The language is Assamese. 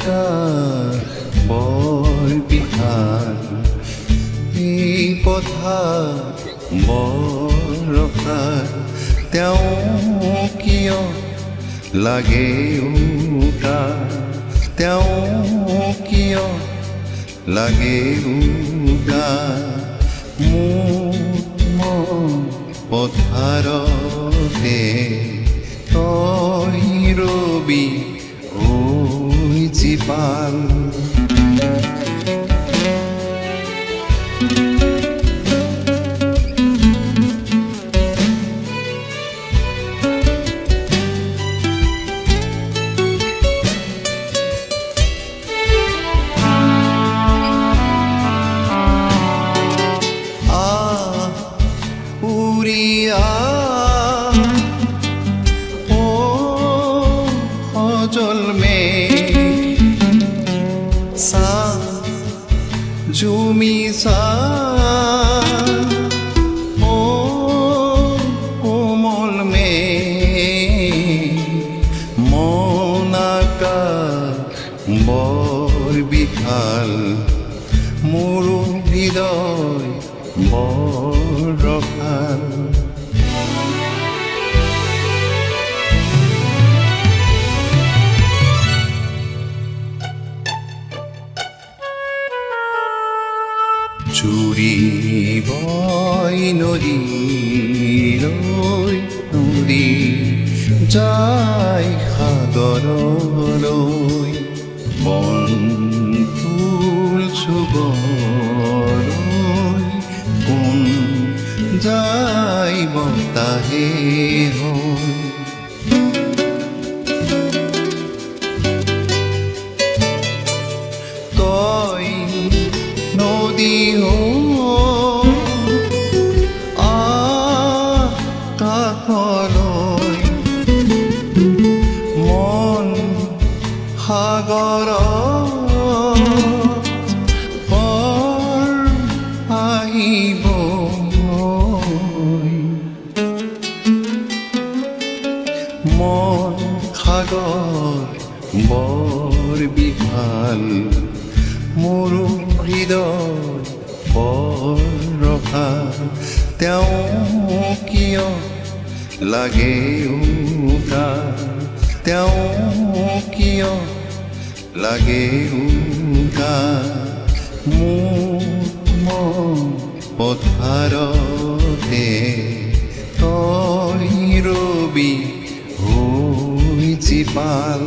আকাশ বৰ বিশাল, এই পথাৰ বৰষা, তেওঁ কিয় লাগে উকা, তেওঁ কিয় লাগে উকা, মোৰ পথাৰতে তই ৰবি ঐ জীপাল। জলমে সা জুমি সা ও কোমল মে মনাকা বৰ বিশাল, মোৰ হৃদয় বৰ ৰসাল। জুৰিবই নদীলৈ নদী যায় সাগৰলৈ, বন ফুল চুবলৈ কোন যায় বতাহে হৈ। তই নদী আকাশলৈ, মন সাগৰত পৰ আহিব, মন সাগৰ বৰ বিশাল, মোৰ হৃদয় বৰ ৰসাল, তেওঁ কিয় লাগে উকা, তেওঁ কিয় লাগে উকা, মোৰ পথাৰতে তই ৰবি ঐ জীপাল।